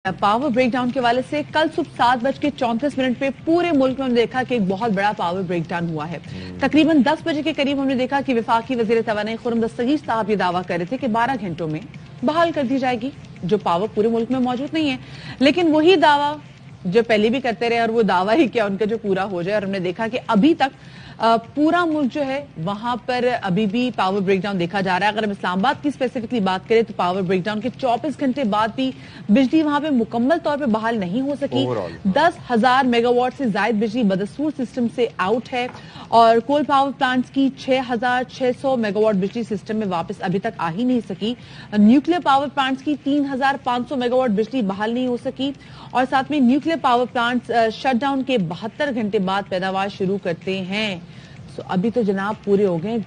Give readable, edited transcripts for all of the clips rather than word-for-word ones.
Power break down के वाले से कल सुबह 7:34 पे पूरे मुल्क में हमने देखा कि एक बहुत बड़ा पावर ब्रेक डाउन हुआ है। तकरीबन 10 बजे के करीब हमने देखा कि वफाकी वजीर तवानाई खुर्रम दस्तगीर साहब ये दावा कर रहे थे कि 12 घंटों में बहाल कर दी जाएगी, जो पावर पूरे मुल्क में मौजूद नहीं है। लेकिन वही दावा जो पहले भी करते रहे और वो दावा ही क्या उनका जो पूरा हो जाए, और हमने देखा कि अभी तक पूरा मुल्क जो है वहां पर अभी भी पावर ब्रेकडाउन देखा जा रहा है। अगर हम इस्लामाबाद की स्पेसिफिकली बात करें तो पावर ब्रेकडाउन के 24 घंटे बाद भी बिजली वहां पे मुकम्मल तौर पे बहाल नहीं हो सकी। 10,000 मेगावाट से ज्यादा बिजली बदस्तूर सिस्टम से आउट है और कोल पावर प्लांट्स की 6,600 मेगावाट बिजली सिस्टम में वापस अभी तक आ ही नहीं सकी। न्यूक्लियर पावर प्लांट्स की 3,500 मेगावाट बिजली बहाल नहीं हो सकी और साथ में न्यूक्लियर पावर प्लांट्स शटडाउन के 72 घंटे बाद पैदावार शुरू करते हैं। तो अभी तो जनाब पूरे हो गए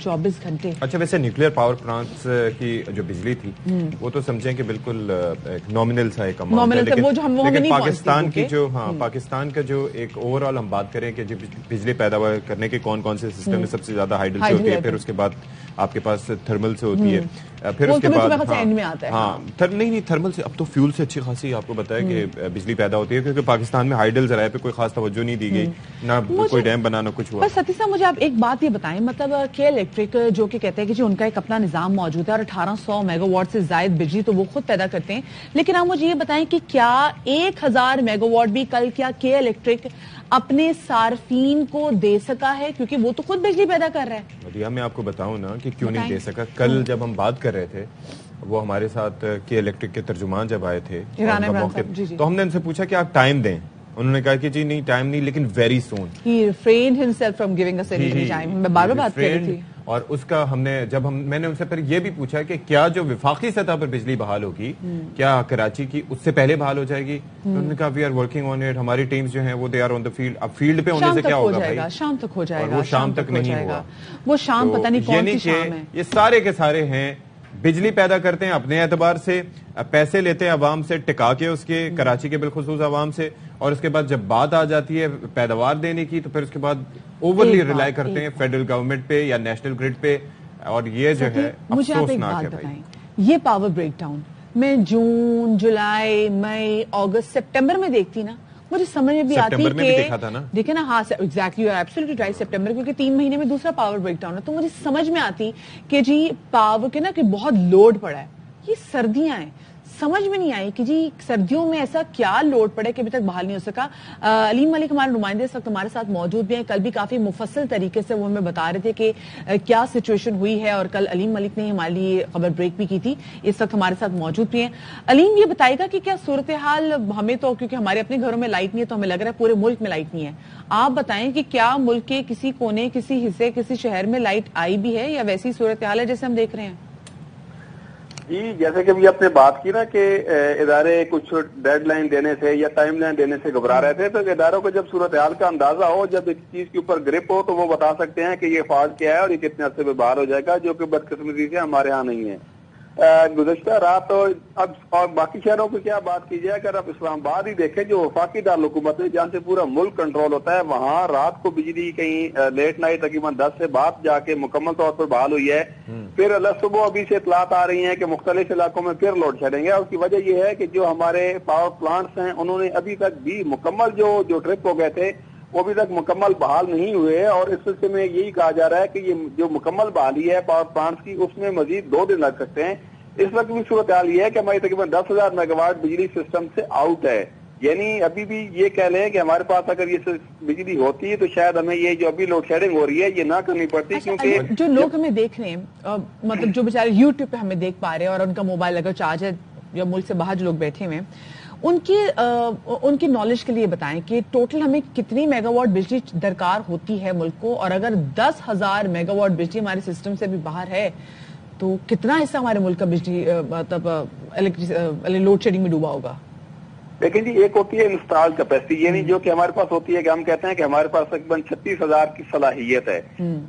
24 घंटे। अच्छा, वैसे न्यूक्लियर पावर प्लांट्स की जो बिजली थी वो तो समझें कि बिल्कुल एक नॉमिनल सा एक अमाउंट है, लेकिन पाकिस्तान की जो पाकिस्तान का जो एक ओवरऑल हम बात करें कि जो बिजली पैदावार करने के कौन कौन से सिस्टम में सबसे ज्यादा हाइडल से होती है, फिर उसके बाद आपके पास थर्मल से होती है, फिर उसके बाद नहीं थर्मल से अब तो फ्यूल से अच्छी खासी आपको बताया कि बिजली पैदा होती है, क्योंकि पाकिस्तान में हाइडल जराए पे कोई खास तवज्जो नहीं दी गई, ना कोई डैम बनाना कुछ हुआ। मुझे आप एक बात ये बताएं, मतलब के इलेक्ट्रिक जो कि कहते हैं कि जो उनका एक अपना निजाम मौजूद है और 1800 मेगावाट से ज्यादा बिजली तो वो खुद पैदा करते हैं, लेकिन आप मुझे ये बताएं कि क्या 1000 मेगावाट भी कल क्या के इलेक्ट्रिक अपने सार्फिन को दे सका है, क्योंकि वो तो खुद बिजली पैदा कर रहा है। मदिया, मैं आपको बताऊं ना कि क्यों नहीं दे सका। कल जब हम बात कर रहे थे, वो हमारे साथ के इलेक्ट्रिक के तर्जुमान जब आए थे तो हमने उनसे पूछा कि आप टाइम दें, उन्होंने कहा कि जी नहीं टाइम नहीं, लेकिन very soon. He refrained himself from giving us any time। मैं बार-बार बात कर रही थी। और उसका मैंने उनसे फिर ये भी पूछा कि क्या जो विफाकी सतह पर बिजली बहाल होगी, क्या कराची की उससे पहले बहाल हो जाएगी? तो उन्होंने कहा we are working on it, हमारी टीम्स जो हैं वो they are on the field. अब फील्ड पे होने से क्या होगा भाई? शाम तक हो जाएगा। वो शाम तक नहीं हुआ, वो शाम पता नहीं कौन सी शाम है। ये सारे के सारे हैं बिजली पैदा करते हैं अपने एतबार से, पैसे लेते हैं अवाम से टिका के, उसके कराची के बिलखुसूस अवाम से, और उसके बाद जब बात आ जाती है पैदावार देने की तो फिर उसके बाद ओवरली रिलाई करते हैं फेडरल गवर्नमेंट पे या नेशनल ग्रिड पे, और ये जो है अफसोसनाक है भाई। ये पावर ब्रेकडाउन मैं जून, जुलाई, मई, अगस्त, सितंबर में देखती ना, मुझे समझ में भी आती कि देखिए ना, हाँ exactly you are absolutely right, सितंबर, क्योंकि 3 महीने में दूसरा पावर ब्रेकडाउन है, तो मुझे समझ में आती कि जी पावर के ना कि बहुत लोड पड़ा है। ये सर्दियां हैं, समझ में नहीं आई कि जी सर्दियों में ऐसा क्या लोड पड़े कि अभी तक बहाल नहीं हो सका। अलीम मलिक हमारे नुमाइंदे इस वक्त हमारे साथ मौजूद भी हैं। कल भी काफी मुफस्सल तरीके से वो हमें बता रहे थे कि क्या सिचुएशन हुई है, और कल अलीम मलिक ने हमारे लिए खबर ब्रेक भी की थी, इस वक्त हमारे साथ मौजूद भी हैं। अलीम ये बताएगा कि क्या सूरत हाल, हमें तो क्योंकि हमारे अपने घरों में लाइट नहीं है तो हमें लग रहा है पूरे मुल्क में लाइट नहीं है, आप बताएं कि क्या मुल्क के किसी कोने, किसी हिस्से, किसी शहर में लाइट आई भी है या वैसी सूरत हाल है जैसे हम देख रहे हैं? जी, जैसे कि अभी आपने बात की ना कि इदारे कुछ डेडलाइन देने से या टाइमलाइन देने से घबरा रहे थे, तो इदारों को जब सूरत हाल का अंदाजा हो, जब एक चीज के ऊपर ग्रिप हो, तो वो बता सकते हैं कि ये फॉल्ट क्या है और ये कितने अरसे में बाहर हो जाएगा, जो कि बदकिस्मती से हमारे यहाँ नहीं है। गुज़श्ता रात तो अब और बाकी शहरों की क्या बात की जाए, अगर आप इस्लामाबाद ही देखें जो वफाकी दारुल-हुकूमत है जहाँ से पूरा मुल्क कंट्रोल होता है, वहाँ रात को बिजली कहीं लेट नाइट तकरीबन 10 से बाद जाके मुकम्मल तौर पर बहाल हुई है। फिर सुबह अभी से इतलात आ रही है कि मुख्तलिफ इलाकों में फिर लोड शेडिंग है। उसकी वजह यह है कि जो हमारे पावर प्लांट्स हैं उन्होंने अभी तक भी मुकम्मल जो ट्रिप हो गए थे वो अभी तक मुकम्मल बहाल नहीं हुए, और इस सिलसिले में यही कहा जा रहा है कि ये जो मुकम्मल बहाली है पावर प्लांट्स की, उसमें मजीद 2 दिन लग सकते हैं। इस वक्त भी सूरत हाल ये है कि हमारी तकरीबन 10,000 मेगावाट बिजली सिस्टम से आउट है, यानी अभी भी ये कह लें कि हमारे पास अगर ये बिजली होती है तो शायद हमें ये जो अभी लोड शेडिंग हो रही है ये ना करनी पड़ती। क्योंकि जो लोग हमें देख रहे हैं, मतलब जो बेचारे यूट्यूब पे हमें देख पा रहे हैं और उनका मोबाइल अगर चार्ज है, या मुल्क से बाहर जो लोग बैठे हुए हैं, उनकी नॉलेज के लिए बताएं कि टोटल हमें कितनी मेगावाट बिजली दरकार होती है मुल्क को, और अगर 10,000 मेगावाट बिजली हमारे सिस्टम से भी बाहर है तो कितना हिस्सा हमारे मुल्क का बिजली मतलब लोड शेडिंग में डूबा होगा? लेकिन जी एक होती है इंस्टॉल कैपेसिटी, यानी जो कि हमारे पास होती है कि हम कहते हैं कि हमारे पास तकरीबन 36,000 की सलाहियत है।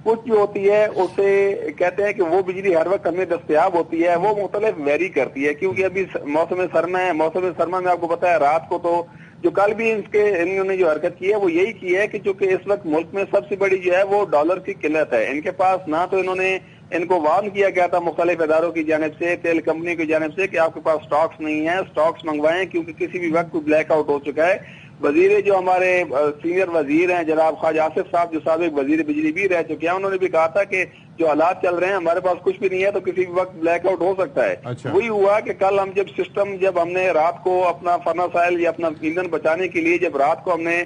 कुछ जो होती है उसे कहते हैं कि वो बिजली हर वक्त हमें दस्तयाब होती है, वो मुख्तलिफ वेरी करती है, क्योंकि अभी मौसम सरमा है। मौसम सरमा में आपको पता है रात को तो जो कल भी इन्होंने जो हरकत की है वो यही की है कि चूंकि इस वक्त मुल्क में सबसे बड़ी जो है वो डॉलर की किल्लत है, इनके पास ना तो इन्होंने ان کو وارن کیا گیا تھا مختلف اداروں کی جانب سے، تیل کمپنی کی جانب سے، کہ آپ کے پاس سٹاکس نہیں ہیں، سٹاکس منگوائیں کیونکہ کسی بھی وقت کوئی بلیک آؤٹ ہو چکا ہے۔ وزیر جو ہمارے سینئر وزیر ہیں جناب خواجہ آصف صاحب، جو سابق وزیر بجلی بھی رہ چکے ہیں، انہوں نے بھی کہا تھا کہ جو حالات چل رہے ہیں ہمارے پاس کچھ بھی نہیں ہے تو کسی بھی وقت بلیک آؤٹ ہو سکتا ہے۔ وہی ہوا کہ کل ہم جب ہم نے رات کو اپنا فرنس آئل یا اپنا ایندھن بچانے کے لیے جب رات کو ہم نے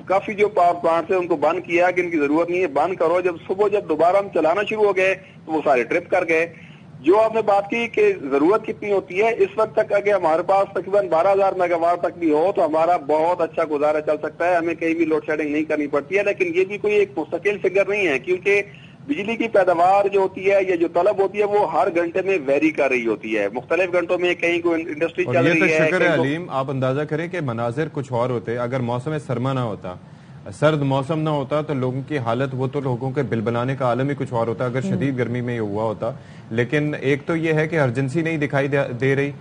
کافی جو پاور پلانٹ سے ان کو بند کیا کہ ان کی ضرورت نہیں ہے بند کرو، جب صبح جب دوبارہ ہم چلانا شروع ہو گئے تو وہ سارے ٹرپ کر گئے۔ جو آپ نے بات کی کہ ضرورت کتنی ہوتی ہے، اس وقت تک اگر ہمارے پاس تقریباً 12,000 میگا واٹ تک بھی ہو تو ہمارا بہت اچھا گزارا چل سکتا ہے، ہمیں کہیں بھی لوڈ شیڈنگ نہیں کرنی پڑتی ہے۔ لیکن یہ بھی کوئی ایک مستقل فگر نہیں ہے، کیونکہ بجلی کی پیداوار جو ہوتی ہے یا جو طلب ہوتی ہے وہ ہر گھنٹے میں ویری کر رہی ہوتی ہے، مختلف گھنٹوں میں کہیں کوئی انڈسٹری چل رہی ہے۔ یہ تو شکر ہے علیم، آپ اندازہ کریں کہ مناظر کچھ اور ہوتے، اگر موسم سرما نہ ہوتا، سرد موسم نہ ہوتا تو لوگوں کی حالت، وہ تو لوگوں کے بل بنانے کا عالم ہی کچھ اور ہوتا اگر شدید گرمی میں یہ ہوا ہوتا۔ لیکن ایک تو یہ ہے کہ ارجنسی نہیں دکھائی دے رہی،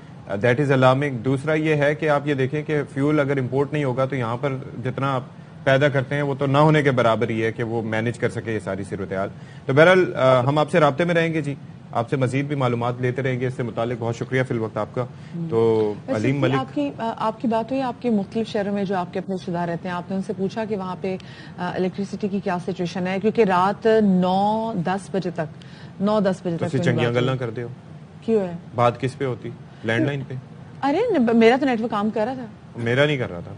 دیٹ از الارمنگ۔ دوسرا یہ ہے کہ آپ یہ دیکھیں کہ فیول اگر امپورٹ نہیں ہوگا تو یہاں پر جتنا آپ پیدا کرتے ہیں وہ تو نہ ہونے کے برابر ہی ہے کہ وہ مینج کر سکے یہ ساری صورتحال۔ تو بہرحال ہم آپ سے رابطے میں رہیں گے جی، آپ سے مزید بھی معلومات لیتے رہیں گے اس سے متعلق۔ بہت شکریہ فی الوقت آپ کا۔ تو علیم ملک، آپ کی بات ہوئی آپ کے مختلف شہروں میں جو آپ کے اپنے رشتہ دار رہتے ہیں، آپ نے ان سے پوچھا کہ وہاں پہ الیکٹریسٹی کی کیا سچویشن ہے؟ کیونکہ رات 9-10 بجے تک چنگیاں گلاں کر دے ہو، کیوں ہے بات کس پہ ہوتی؟ لینڈ لائن پہ؟ ارے میرا تو نیٹ ورک کام کر رہا تھا۔ میرا نہیں کر رہا تھا،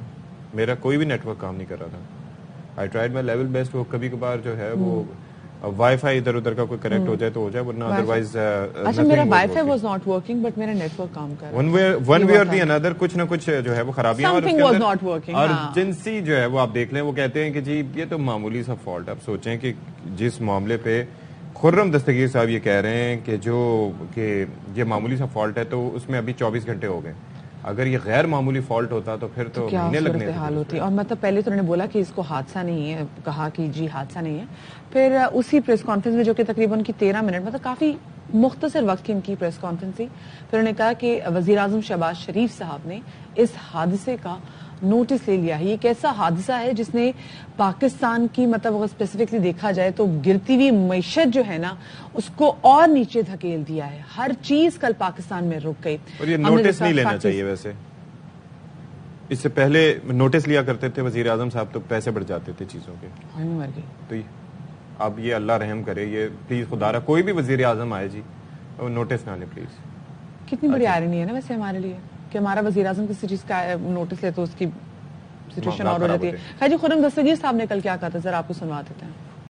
میرا کوئی بھی نیٹ ورک کام نہیں کر رہا تھا۔ I tried my level best. وہ کبھی کبھار جو ہے وہ وائی فائی ادھر ادھر کا کوئی کنیکٹ ہو جائے تو ہو جائے، ورنہ ادروائز اچھا میرا wi fi was not working but میرا نیٹ ورک کام کر رہا ہے، ون وے اور دی انادر کچھ نہ کچھ جو ہے وہ خرابیاں، اور ارجنسی جو ہے وہ آپ دیکھ لیں، وہ کہتے ہیں کہ جی یہ تو معمولی سا فالٹ۔ آپ سوچیں کہ جس معاملے پہ خرم دستگیر صاحب یہ کہہ رہے ہیں کہ یہ معمولی سا فالٹ ہے تو اس میں ابھی 24 گھنٹے ہو گئے۔ اگر یہ غیر معمولی فالٹ ہوتا تو پھر تو مہینے لگنے حال ہوتی۔ اور مطلب پہلے تو انہوں نے بولا کہ اس کو حادثہ نہیں ہے، کہا کہ جی حادثہ نہیں ہے، پھر اسی پریس کانفرنس میں جو کہ تقریباً کی 13 منٹ، مطلب کافی مختصر وقت کی ان کی پریس کانفرنس تھی، پھر انہوں نے کہا کہ وزیر اعظم شہباز شریف صاحب نے اس حادثے کا نوٹس لے لیا ہے۔ یہ ایک ایسا حادثہ ہے جس نے پاکستان کی مطلب اگر اسپیسیفکلی دیکھا جائے تو گرتی ہوئی معیشت جو ہے نا اس کو اور نیچے دھکیل دیا ہے، ہر چیز کل پاکستان میں رک گئی۔ اور یہ نوٹس نہیں لینا چاہیے، ویسے اس سے پہلے نوٹس لیا کرتے تھے وزیر اعظم صاحب تو پیسے بڑھ جاتے تھے چیزوں کے۔ مر گئی تو اب یہ اللہ رحم کرے، یہ پلیز خدا رہا کوئی بھی وزیر اعظم آئے جی نوٹس نہ لے پلیز۔ کتنی بڑی آئرنی ہے نا ویسے ہمارے لیے کہ ہمارا وزیر اعظم کسی چیز کا نوٹس لے تو اس کی سچویشن اور ہو جاتی ہے۔ خیر جی، خرم دستگیر صاحب نے کل کیا کہا تھا ذرا آپ کو سنوا دیتے ہیں۔